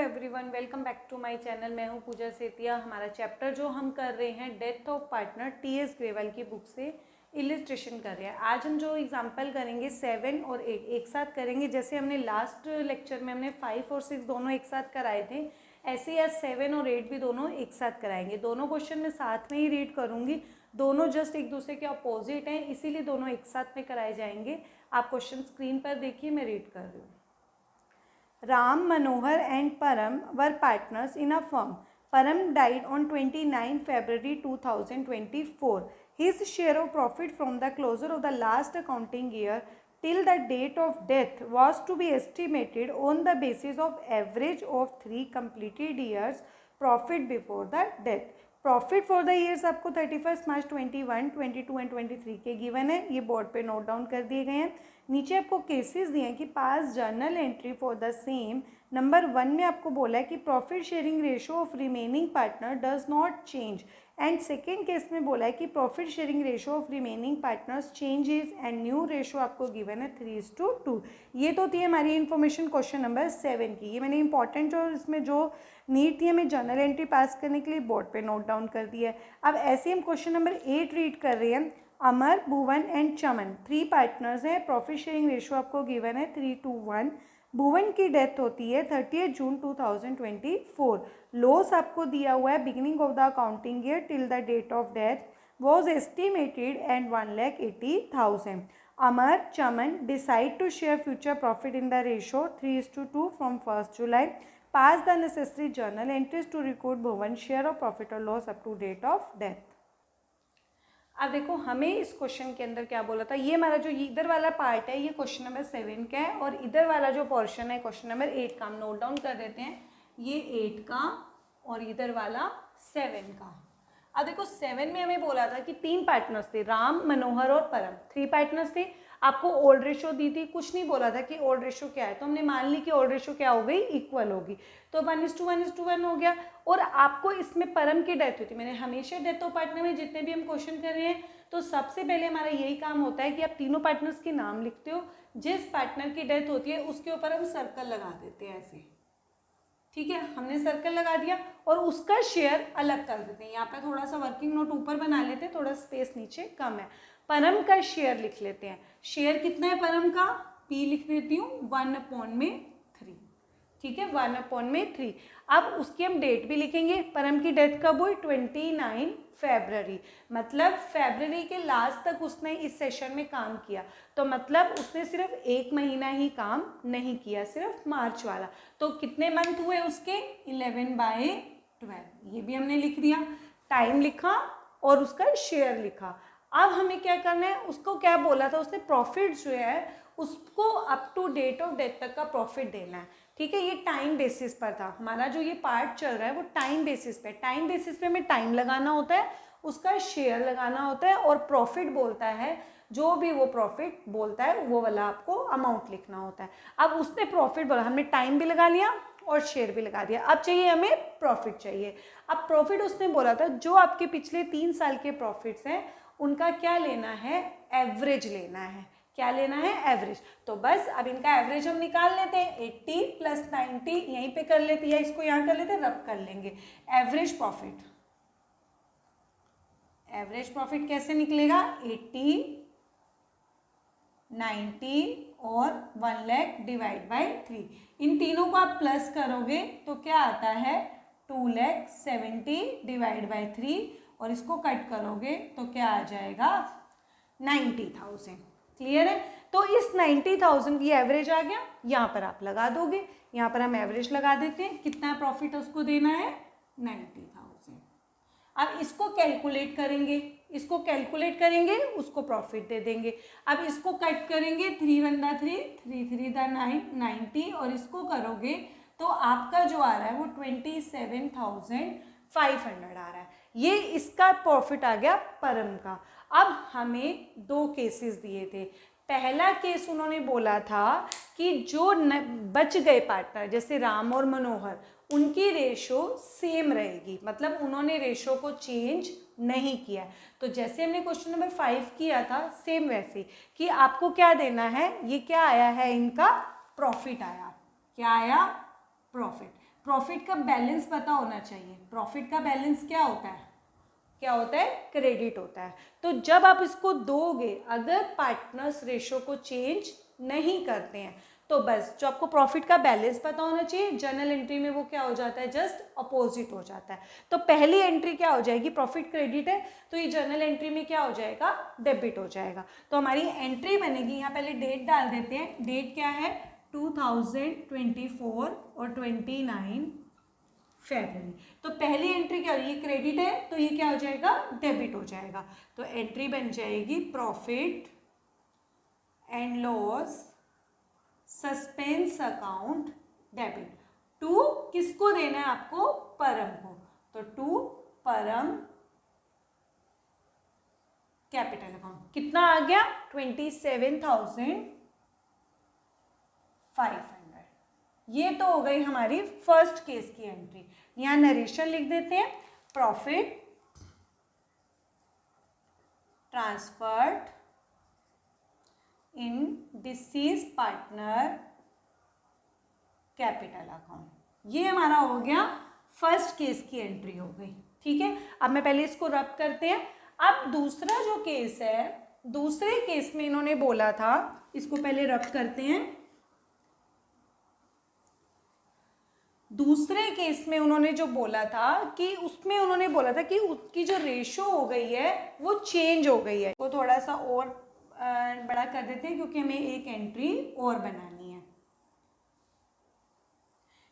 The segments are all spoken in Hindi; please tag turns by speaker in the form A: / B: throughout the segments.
A: Everyone, welcome back to my channel. मैं हूं पूजा सेतिया। हमारा चैप्टर जो हम कर रहे हैं death of partner T.S.. Grewal की बुक से इलिस्ट्रेशन कर रहे हैं। आज हम जो एग्जांपल करेंगे 7 और 8 एक साथ करेंगे। जैसे हमने लास्ट लेक्चर में हमने 5 और 6 दोनों एक साथ कराए थे, ऐसे ही आज 7 और 8 भी दोनों एक साथ कराएंगे। दोनों क्वेश्चन मैं साथ में ही रीड करूँगी। दोनों जस्ट एक दूसरे के अपोजिट हैं, इसीलिए दोनों एक साथ में कराए जाएंगे। आप क्वेश्चन स्क्रीन पर देखिए, मैं रीड कर रही हूँ। Ram, Manohar and Param were partners in a firm. Param died on 29 February 2024. His share of profit from the closure of the last accounting year till the date of death was to be estimated on the basis of average of 3 completed years profit before the death. Profit for the years आपको 31 मार्च 21, 22 एंड 23 के गिवन है। ये बोर्ड पे नोट डाउन कर दिए गए हैं। नीचे आपको केसेस दिए हैं कि पास journal entry for the same. Number 1 में आपको बोला है कि profit sharing ratio of remaining partner does not change. And second case में बोला है कि profit sharing ratio of remaining partners changes and new ratio आपको गिवन है 3:2। ये तो थी हमारी इन्फॉर्मेशन क्वेश्चन नंबर 7 की। ये मैंने इंपॉर्टेंट जो इसमें जो नीड थी हमें जर्नल एंट्री पास करने के लिए बोर्ड पे नोट डाउन कर दिया है। अब ऐसे हम क्वेश्चन नंबर 8 रीड कर रहे हैं। अमर, भुवन एंड चमन 3 पार्टनर्स हैं। प्रॉफिट शेयरिंग रेशो आपको गिवन है 3:1। भुवन की डेथ होती है 30 जून 2024। लॉस आपको दिया हुआ है beginning of the accounting year till the date of death was estimated and 1,80,000। Amar, Chaman decide to share future profit in the ratio 3:2 from 1 July. Pass the necessary journal entries to record Bhuvan share of profit और loss up to date of death. अब देखो हमें इस क्वेश्चन के अंदर क्या बोला था। ये हमारा जो इधर वाला पार्ट है ये क्वेश्चन नंबर 7 का है और इधर वाला जो पोर्शन है क्वेश्चन नंबर 8 का। हम नोट डाउन कर देते हैं, ये 8 का और इधर वाला 7 का। अब देखो 7 में हमें बोला था कि 3 पार्टनर्स थे, राम, मनोहर और परम। 3 पार्टनर्स थे। आपको ओल्ड रेशो दी थी, कुछ नहीं बोला था कि ओल्ड रेशो क्या है, तो हमने मान ली कि ओल्ड रेशो क्या हो गई, इक्वल होगी। तो 1:1 हो गया। और आपको इसमें परम की डेथ हुई थी। मैंने हमेशा डेथ ऑफ पार्टनर में जितने भी हम क्वेश्चन कर रहे हैं तो सबसे पहले हमारा यही काम होता है कि आप तीनों पार्टनर्स के नाम लिखते हो। जिस पार्टनर की डेथ होती है उसके ऊपर हम सर्कल लगा देते हैं ऐसे, ठीक है। हमने सर्कल लगा दिया और उसका शेयर अलग कर देते हैं। यहाँ पे थोड़ा सा वर्किंग नोट ऊपर बना लेते हैं, थोड़ा स्पेस नीचे कम है। परम का शेयर लिख लेते हैं। शेयर कितना है परम का, P लिख देती हूँ 1/3, ठीक है, 1/3। अब उसकी हम डेट भी लिखेंगे। परम की डेथ कब हुई, 29 फरवरी। मतलब फरवरी के लास्ट तक उसने इस सेशन में काम किया, तो मतलब उसने सिर्फ 1 महीना ही काम नहीं किया, सिर्फ मार्च वाला। तो कितने मंथ हुए उसके, 11/12। ये भी हमने लिख दिया, टाइम लिखा और उसका शेयर लिखा। अब हमें क्या करना है, उसको क्या बोला था उसने, प्रॉफिट जो है उसको up to date of death तक का प्रॉफिट देना है, ठीक है। ये टाइम बेसिस पर था। हमारा जो ये पार्ट चल रहा है वो टाइम बेसिस पे, टाइम बेसिस पे हमें टाइम लगाना होता है, उसका शेयर लगाना होता है और प्रॉफिट बोलता है, जो भी वो प्रॉफिट बोलता है वो वाला आपको अमाउंट लिखना होता है। अब उसने प्रॉफिट बोला, हमने टाइम भी लगा लिया और शेयर भी लगा दिया। अब चाहिए हमें प्रॉफिट चाहिए। अब प्रॉफिट उसने बोला था जो आपके पिछले 3 साल के प्रॉफिट्स हैं उनका क्या लेना है, एवरेज लेना है। क्या लेना है, एवरेज। तो बस अब इनका एवरेज हम निकाल लेते हैं। 80 + 90 यहीं पे कर लेते हैं या इसको यहाँ कर लेते हैं, रब कर लेंगे। एवरेज प्रॉफिट, एवरेज प्रॉफिट कैसे निकलेगा, 80, 90 और 1,00,000 डिवाइड बाई 3। इन तीनों को आप प्लस करोगे तो क्या आता है, 2,70,000 डिवाइड बाई 3 और इसको कट करोगे तो क्या आ जाएगा, 90,000। क्लियर है। तो इस 90,000 की एवरेज आ गया, यहाँ पर आप लगा दोगे। यहाँ पर हम एवरेज लगा देते हैं, कितना प्रॉफिट उसको देना है, 90,000। अब इसको कैलकुलेट करेंगे, इसको कैलकुलेट करेंगे, उसको प्रॉफिट दे देंगे। अब इसको कट करेंगे, 3 × 3, 3 × 9, 90 और इसको करोगे तो आपका जो आ रहा है वो 27,500 आ रहा है। ये इसका प्रॉफिट आ गया परम का। अब हमें 2 केसेस दिए थे। पहला केस उन्होंने बोला था कि जो बच गए पार्टनर जैसे राम और मनोहर, उनकी रेशो सेम रहेगी, मतलब उन्होंने रेशो को चेंज नहीं किया। तो जैसे हमने क्वेश्चन नंबर 5 किया था सेम वैसे कि आपको क्या देना है, ये क्या आया है, इनका प्रॉफिट आया। क्या आया, प्रॉफिट। प्रॉफिट का बैलेंस पता होना चाहिए। प्रॉफिट का बैलेंस क्या होता है? क्या होता है? क्रेडिट होता है। तो जब आप इसको दोगे, अगर पार्टनर्स रेशो को चेंज नहीं करते हैं तो बस जो आपको प्रॉफिट का बैलेंस पता होना चाहिए, जर्नल एंट्री में वो क्या हो जाता है? जस्ट अपोजिट हो जाता है। तो पहली एंट्री क्या हो जाएगी? प्रॉफिट क्रेडिट है तो ये जर्नल एंट्री में क्या हो जाएगा? डेबिट हो जाएगा। तो हमारी एंट्री बनेगी, यहाँ पहले डेट डाल देते हैं। डेट क्या है? 2024 और 29 फरवरी। तो पहली एंट्री क्या हो रही है? क्रेडिट है तो ये क्या हो जाएगा? डेबिट हो जाएगा। तो एंट्री बन जाएगी profit and loss suspense account debit. To किसको देना है आपको? परम को। तो टू परम कैपिटल अकाउंट। कितना आ गया? 27,500। ये तो हो गई हमारी फर्स्ट केस की एंट्री। यहां नरेशन लिख देते हैं, प्रॉफिट ट्रांसफर्ड इन डिसीज पार्टनर कैपिटल अकाउंट। ये हमारा हो गया फर्स्ट केस की एंट्री हो गई। ठीक है, अब मैं पहले इसको रब करते हैं। अब दूसरा जो केस है, दूसरे केस में इन्होंने बोला था, इसको पहले रब करते हैं। दूसरे केस में उन्होंने जो बोला था कि उसमें उन्होंने बोला था कि उसकी जो रेशो हो गई है वो चेंज हो गई है। वो थोड़ा सा और बड़ा कर देते हैं क्योंकि हमें एक एंट्री और बनानी है।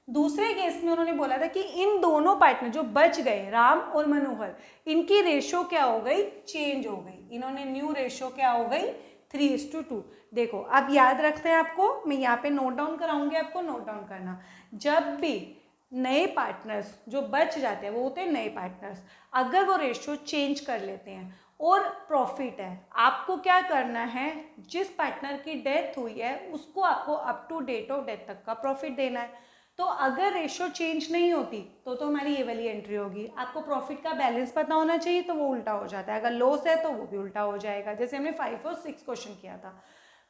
A: दूसरे केस में उन्होंने बोला था कि इन दोनों पार्टनर जो बच गए, राम और मनोहर, इनकी रेशो क्या हो गई? चेंज हो गई। इन्होंने न्यू रेशो क्या हो गई? 3:2। देखो अब याद रखते हैं, आपको मैं यहाँ पे नोट डाउन कराऊंगी, आपको नोट डाउन करना। जब भी नए पार्टनर्स जो बच जाते हैं वो होते हैं नए पार्टनर्स, अगर वो रेशो चेंज कर लेते हैं और प्रॉफिट है, आपको क्या करना है? जिस पार्टनर की डेथ हुई है उसको आपको up to date of death तक का प्रॉफिट देना है। तो अगर रेशो चेंज नहीं होती तो हमारी ये वाली एंट्री होगी। आपको प्रॉफिट का बैलेंस पता होना चाहिए तो वो उल्टा हो जाता है, अगर लॉस है तो वो भी उल्टा हो जाएगा, जैसे हमने 5 और 6 क्वेश्चन किया था।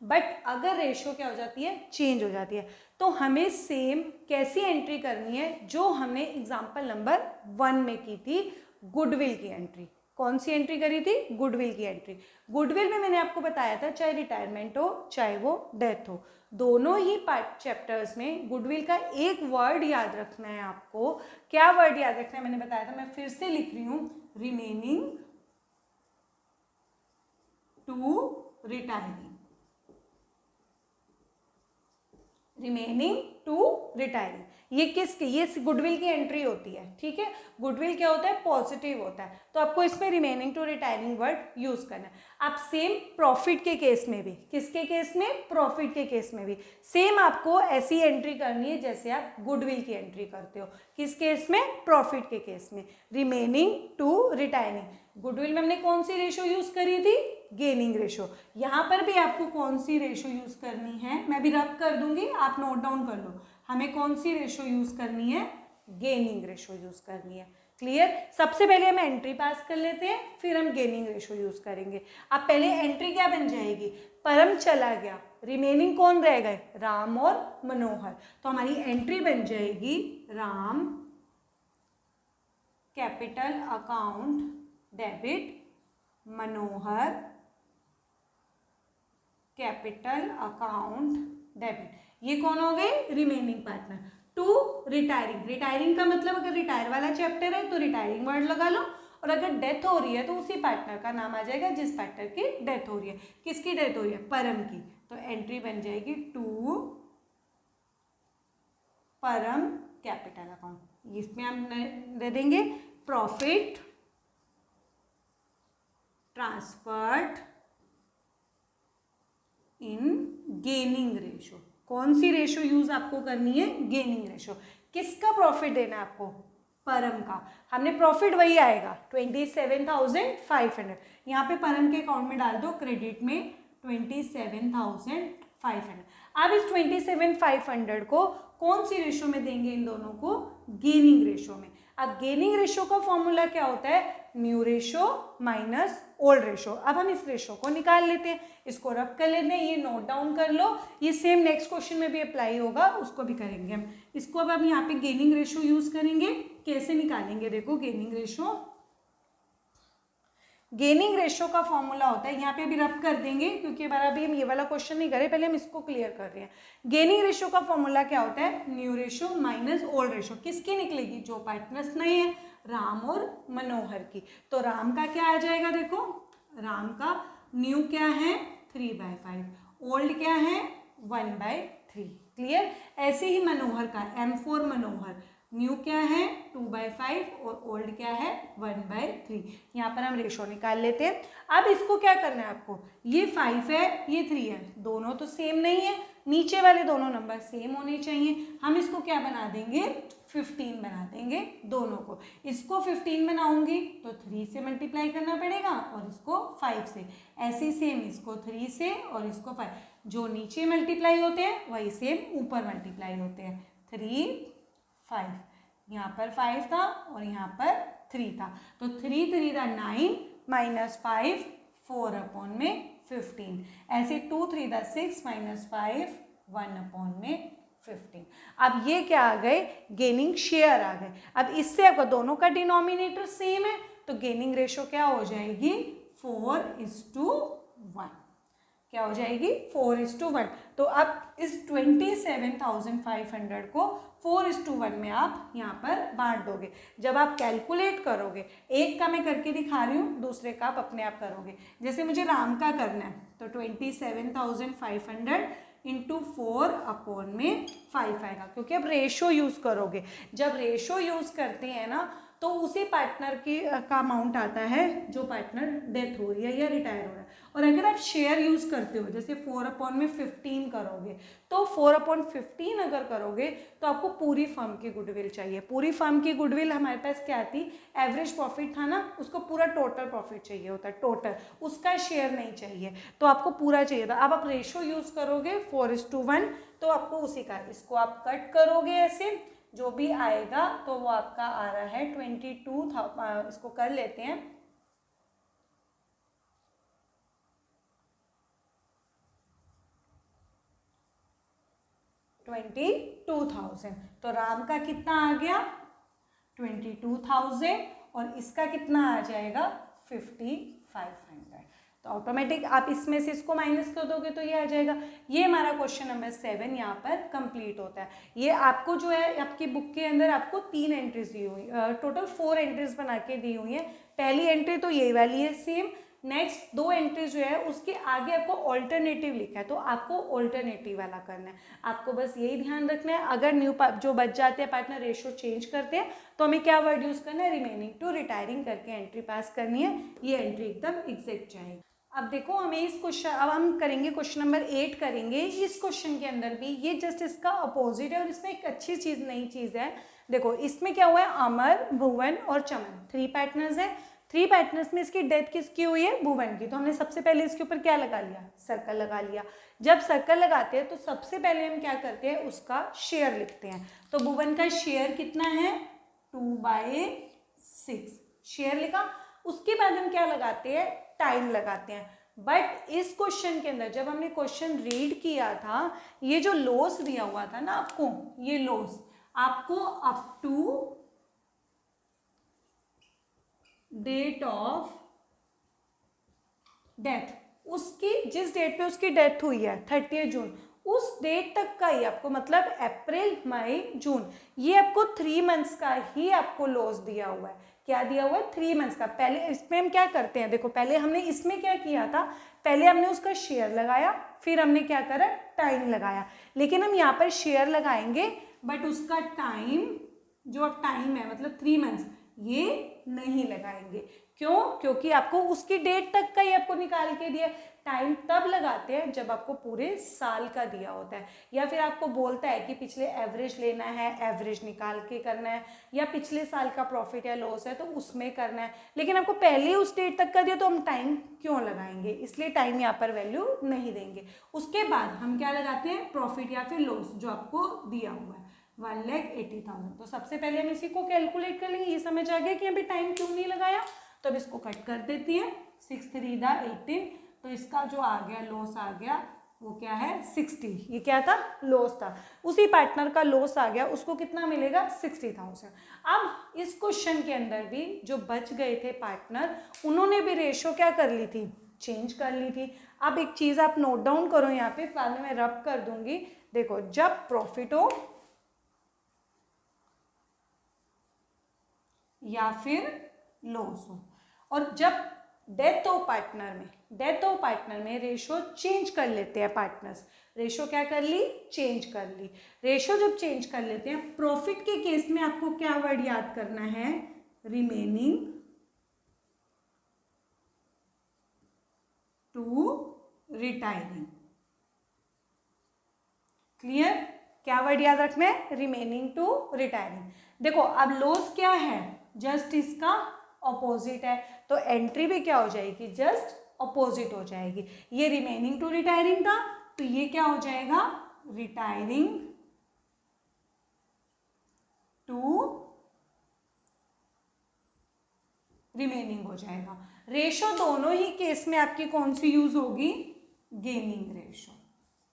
A: बट अगर रेशो क्या हो जाती है? चेंज हो जाती है। तो हमें सेम कैसी एंट्री करनी है जो हमने एग्जाम्पल नंबर 1 में की थी, गुडविल की एंट्री। कौन सी एंट्री करी थी? गुडविल की एंट्री। गुडविल में मैंने आपको बताया था चाहे रिटायरमेंट हो चाहे वो डेथ हो, दोनों ही पार्ट चैप्टर्स में गुडविल का एक वर्ड याद रखना है आपको। क्या वर्ड याद रखना है? मैंने बताया था, मैं फिर से लिख रही हूं, remaining to retiring. Remaining to retiring, ये किसकी? ये गुडविल की एंट्री होती है। ठीक है, गुडविल क्या होता है? पॉजिटिव होता है। तो आपको इसमें remaining to retiring word use करना है। आप सेम प्रॉफिट के केस में भी, किसके केस में? प्रॉफिट के केस में भी सेम आपको ऐसी एंट्री करनी है जैसे आप गुडविल की एंट्री करते हो। किस केस में? प्रॉफिट के केस में, रिमेनिंग टू रिटायरिंग। गुडविल में हमने कौन सी रेशो यूज करी थी? Gaining ratio. यहाँ पर भी आपको कौन सी रेशो यूज करनी है? मैं भी रब कर दूंगी, आप नोट डाउन कर लो। हमें कौन सी रेशो यूज करनी है? गेनिंग रेशो यूज करनी है। क्लियर? सबसे पहले हम एंट्री पास कर लेते हैं, फिर हम गेनिंग रेशो यूज करेंगे। अब पहले एंट्री क्या बन जाएगी? परम चला गया, रिमेनिंग कौन रह गए? राम और मनोहर। तो हमारी एंट्री बन जाएगी Ram capital account debit, Manohar capital account debit. ये कौन हो गए? Remaining partner. To retiring, retiring का मतलब अगर रिटायर वाला चैप्टर है तो रिटायरिंग वर्ड लगा लो, और अगर डेथ हो रही है तो उसी पार्टनर का नाम आ जाएगा जिस पार्टनर की डेथ हो रही है। किसकी डेथ हो रही है? परम की। तो एंट्री बन जाएगी टू परम कैपिटल अकाउंट। इसमें हम दे देंगे profit transferred in gaining ratio. कौन सी रेशो यूज आपको करनी है? Gaining ratio. किसका प्रॉफिट देना है आपको? परम का। हमने प्रॉफिट वही आएगा 27,500। यहाँ पे परम के अकाउंट में डाल दो, क्रेडिट में 27,500। अब इस 27,500 को कौन सी रेशो में देंगे इन दोनों को? गेनिंग रेशो में। अब गेनिंग रेशो का फॉर्मूला क्या होता है? New ratio minus old ratio. अब हम इस रेशो को निकाल लेते हैं, इसको रब कर लेते हैं, ये नोट डाउन कर लो, ये सेम नेक्स्ट क्वेश्चन में भी अप्लाई होगा, उसको भी करेंगे हम। इसको अब हम यहाँ पे गेनिंग रेशो यूज करेंगे। कैसे निकालेंगे? देखो गेनिंग रेशो, गेनिंग रेशो का फॉर्मूला होता है, यहाँ पे भी रब कर देंगे क्योंकि बार अभी हम ये वाला क्वेश्चन नहीं करें, पहले हम इसको क्लियर कर रहे हैं। गेनिंग रेशो का फॉर्मूला क्या होता है? New ratio minus old ratio. किसकी निकलेगी? जो पार्टनर्स नए हैं, राम और मनोहर की। तो राम का क्या आ जाएगा? देखो राम का न्यू क्या है? 3/5, ओल्ड क्या है? 1/3। क्लियर? ऐसे ही मनोहर का M4 मनोहर, न्यू क्या है? 2/5 और ओल्ड क्या है? 1/3। यहाँ पर हम रेशो निकाल लेते हैं। अब इसको क्या करना है आपको? ये 5 है, ये 3 है, दोनों तो सेम नहीं है, नीचे वाले दोनों नंबर सेम होने चाहिए। हम इसको क्या बना देंगे? 15 बना देंगे दोनों को। इसको 15 बनाऊंगी तो 3 से मल्टीप्लाई करना पड़ेगा और इसको 5 से। ऐसे सेम इसको 3 से और इसको 5। जो नीचे मल्टीप्लाई होते हैं वही सेम ऊपर मल्टीप्लाई होते हैं। 3 5, यहाँ पर 5 था और यहाँ पर 3 था, तो 3 3 था 9 माइनस 5 4/15। ऐसे 2 3 था 6 माइनस 5 1/15। अब ये क्या आ गए? गेनिंग शेयर आ गए। अब इससे आपका दोनों का डिनोमिनेटर सेम है तो गेनिंग रेशो क्या हो जाएगी? 4:1। क्या हो जाएगी? 4:1। तो अब इस 27,500 को 4:1 में आप यहाँ पर बांट दोगे। जब आप कैलकुलेट करोगे, एक का मैं करके दिखा रही हूँ, दूसरे का आप अपने आप करोगे। जैसे मुझे राम का करना है तो 27,500 इंटू 4/5 आएगा, क्योंकि अब रेशो यूज़ करोगे। जब रेशो यूज़ करते हैं ना तो उसी पार्टनर का अमाउंट आता है जो पार्टनर डेथ हो रही है या रिटायर हो रहा है। और अगर आप शेयर यूज़ करते हो, जैसे 4/15 करोगे, तो 4/15 अगर करोगे तो आपको पूरी फर्म की गुडविल चाहिए। पूरी फर्म की गुडविल हमारे पास क्या थी? एवरेज प्रॉफिट था ना, उसको पूरा टोटल प्रॉफिट चाहिए होता है, टोटल, उसका शेयर नहीं चाहिए, तो आपको पूरा चाहिए था। अब आप रेशो यूज़ करोगे 4:1, तो आपको उसी का, इसको आप कट करोगे ऐसे, जो भी आएगा तो वो आपका आ रहा है 22,000। इसको कर लेते हैं, $22,000। तो राम का कितना आ गया? 22,000 और इसका कितना आ जाएगा? 5,500। तो ऑटोमेटिक आप इसमें से इसको माइनस कर दोगे तो ये आ जाएगा। ये हमारा क्वेश्चन नंबर 7 यहाँ पर कंप्लीट होता है। ये आपको जो है आपकी बुक के अंदर आपको 3 एंट्रीज दी हुई, टोटल 4 एंट्रीज बना के दी हुई है। पहली एंट्री तो ये वाली है सेम, नेक्स्ट 2 एंट्रीज जो है उसके आगे आपको ऑल्टरनेटिव लिखा है, तो आपको ऑल्टरनेटिव वाला करना है। आपको बस यही ध्यान रखना है, अगर न्यू जो बच जाते हैं पार्टनर रेशो चेंज करते हैं तो हमें क्या वर्ड यूज़ करना है? रिमेनिंग टू रिटायरिंग करके एंट्री पास करनी है। ये एंट्री एकदम एग्जैक्ट जाएगी। अब देखो हमें इस क्वेश्चन, अब हम करेंगे क्वेश्चन नंबर 8 करेंगे। इस क्वेश्चन के अंदर भी ये जस्ट इसका अपोजिट है और इसमें एक अच्छी चीज़, नई चीज़ है। देखो इसमें क्या हुआ है? अमर, भुवन और चमन 3 पार्टनर्स है। 3 पार्टनर्स में इसकी डेथ किसकी हुई है? भुवन की। तो हमने सबसे पहले इसके ऊपर क्या लगा लिया? सर्कल लगा लिया। जब सर्कल लगाते हैं तो सबसे पहले हम क्या करते हैं? उसका शेयर लिखते हैं। तो भुवन का शेयर कितना है? 2/6 शेयर लिखा। उसके बाद हम क्या लगाते हैं? टाइम लगाते हैं। बट इस क्वेश्चन के अंदर जब हमने क्वेश्चन रीड किया था, ये जो लॉस दिया हुआ था ना आपको, ये लॉस आपको up to date of death, उसकी जिस डेट पे उसकी डेथ हुई है 30 जून, उस डेट तक का ही आपको, मतलब अप्रैल, मई, जून, ये आपको 3 मंथ्स का ही आपको लॉस दिया हुआ है। क्या दिया हुआ है? 3 मंथ्स का। पहले इसमें हम क्या करते हैं? देखो पहले हमने इसमें क्या किया था? पहले हमने उसका शेयर लगाया, फिर हमने क्या करा? टाइम लगाया। लेकिन हम यहाँ पर शेयर लगाएंगे बट उसका टाइम, जो अब टाइम है मतलब 3 मंथ्स, ये नहीं लगाएंगे। क्यों? क्योंकि आपको उसकी डेट तक का ही आपको निकाल के दिया। टाइम तब लगाते हैं जब आपको पूरे साल का दिया होता है, या फिर आपको बोलता है कि पिछले एवरेज लेना है, एवरेज निकाल के करना है, या पिछले साल का प्रॉफिट या लॉस है तो उसमें करना है, लेकिन आपको पहले ही उस डेट तक का दिया तो हम टाइम क्यों लगाएंगे, इसलिए टाइम यहाँ पर वैल्यू नहीं देंगे। उसके बाद हम क्या लगाते हैं, प्रॉफिट या फिर लॉस जो आपको दिया हुआ है 1,80,000। तो सबसे पहले हम इसी को कैलकुलेट कर लेंगे। ये समझ आ गया कि अभी टाइम क्यों नहीं लगाया, तो अब इसको कट कर देती है, 6 3 18, तो इसका जो आ गया लॉस आ गया वो क्या है 60। ये क्या था, लॉस था। उसी पार्टनर का लॉस आ गया, उसको कितना मिलेगा 60,000। अब इस क्वेश्चन के अंदर भी जो बच गए थे पार्टनर, उन्होंने भी रेशो क्या कर ली थी, चेंज कर ली थी। अब एक चीज आप नोट डाउन करो यहाँ पे, बाद में मैं रब कर दूंगी। देखो, जब प्रॉफिट हो या फिर लॉस हो, और जब डेथ ऑफ पार्टनर में रेशो चेंज कर लेते हैं पार्टनर्स, रेशो क्या कर ली, चेंज कर ली। रेशो जब चेंज कर लेते हैं, प्रॉफिट के केस में आपको क्या वर्ड याद करना है, रिमेनिंग टू रिटायरिंग। क्लियर, क्या वर्ड याद रखना है, रिमेनिंग टू रिटायरिंग। देखो अब लॉस क्या है, जस्ट इसका ऑपोजिट है, तो एंट्री भी क्या हो जाएगी, जस्ट ऑपोजिट हो जाएगी। ये रिमेनिंग टू रिटायरिंग था, तो ये क्या हो जाएगा, रिटायरिंग टू रिमेनिंग हो जाएगा। रेशो दोनों ही केस में आपकी कौन सी यूज होगी, गेनिंग रेशो।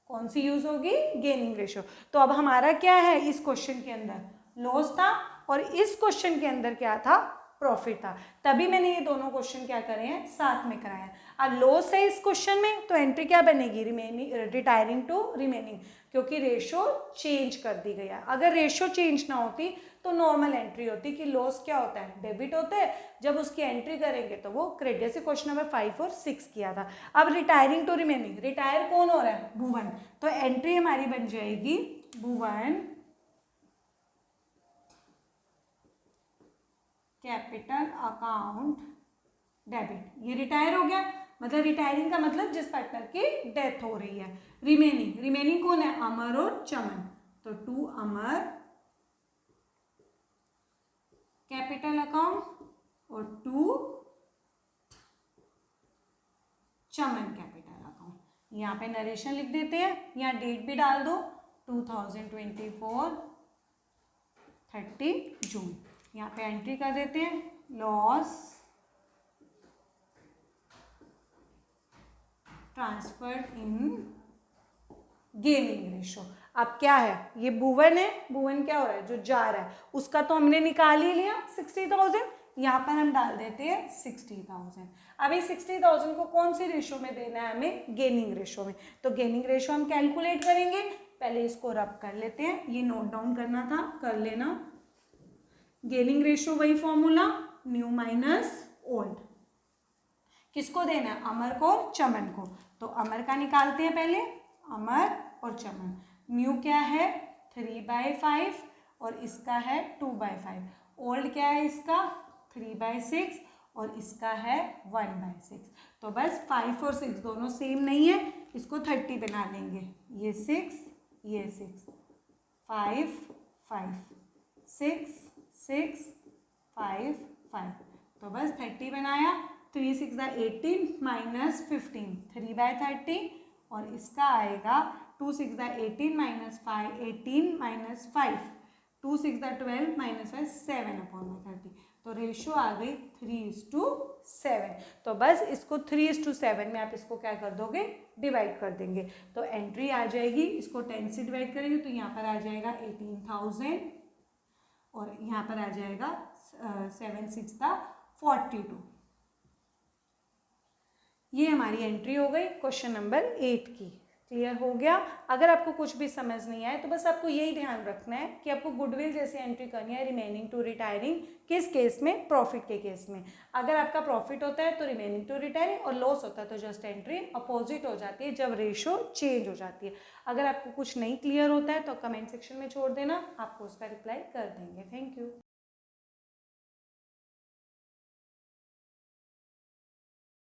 A: कौन सी यूज होगी, गेनिंग रेशो। तो अब हमारा क्या है, इस क्वेश्चन के अंदर लॉस था और इस क्वेश्चन के अंदर क्या था, प्रॉफिट था, तभी मैंने ये दोनों क्वेश्चन क्या करे हैं, साथ में कराया। अब लॉस है इस क्वेश्चन में, तो एंट्री क्या बनेगी, रिमेनिंग, रिटायरिंग टू रिमेनिंग, क्योंकि रेशो चेंज कर दी गई है। अगर रेशो चेंज ना होती तो नॉर्मल एंट्री होती कि लॉस क्या होता है, डेबिट होता है, जब उसकी एंट्री करेंगे तो वो क्रेडिट। जैसे क्वेश्चन नंबर 5 और 6 किया था। अब रिटायरिंग टू रिमेनिंग, रिटायर कौन हो रहा है, भुवन, तो एंट्री हमारी बन जाएगी भुवन कैपिटल अकाउंट डेबिट। ये रिटायर हो गया, मतलब रिटायरिंग का मतलब जिस पार्टनर की डेथ हो रही है। रिमेनिंग कौन है, अमर और चमन, तो टू अमर कैपिटल अकाउंट और टू चमन कैपिटल अकाउंट। यहाँ पे नरेशन लिख देते हैं, यहाँ डेट भी डाल दो 2024 30 जून। यहाँ पे एंट्री कर देते हैं, loss transferred in gaining ratio. अब क्या है, ये भुवन है, भुवन क्या हो रहा है, जो जा रहा है, उसका तो हमने निकाल ही लिया 60,000, यहाँ पर हम डाल देते हैं 60,000। अभी 60,000 को कौन सी रेशो में देना है हमें, गेनिंग रेशो में। तो गेनिंग रेशो हम कैलकुलेट करेंगे, पहले इसको रब कर लेते हैं, ये नोट डाउन करना था, कर लेना। गेनिंग रेशो वही फॉर्मूला, न्यू माइनस ओल्ड। किसको देना है, अमर को और चमन को, तो अमर का निकालते हैं पहले, अमर और चमन। न्यू क्या है 3/5 और इसका है 2/5। ओल्ड क्या है इसका 3/6 और इसका है 1/6। तो बस 5 और 6 दोनों सेम नहीं है, इसको 30 बना लेंगे। ये 6 ये 6, 5 5 6 6 5 5, तो बस 30 बनाया। 3 6 18 माइनस 15 3/30 और इसका आएगा 2 6 18 माइनस 5 18 माइनस 5 2 6 12 माइनस 5 7/30। तो रेशो आ गई 3:7। तो बस इसको 3:7 में आप इसको क्या कर दोगे, डिवाइड कर देंगे, तो एंट्री आ जाएगी। इसको 10 से डिवाइड करेंगे तो यहाँ पर आ जाएगा 18,000 और यहाँ पर आ जाएगा 7 6 42। ये हमारी एंट्री हो गई क्वेश्चन नंबर 8 की। क्लियर हो गया। अगर आपको कुछ भी समझ नहीं आए तो बस आपको यही ध्यान रखना है कि आपको गुडविल जैसे एंट्री करनी है, रिमेनिंग टू रिटायरिंग किस केस में, प्रॉफिट के केस में। अगर आपका प्रॉफिट होता है तो रिमेनिंग टू रिटायरिंग और लॉस होता है तो जस्ट एंट्री अपोजिट हो जाती है जब रेशो चेंज हो जाती है। अगर आपको कुछ नहीं क्लियर होता है तो कमेंट सेक्शन में छोड़ देना, आपको उसका रिप्लाई कर देंगे। Thank you.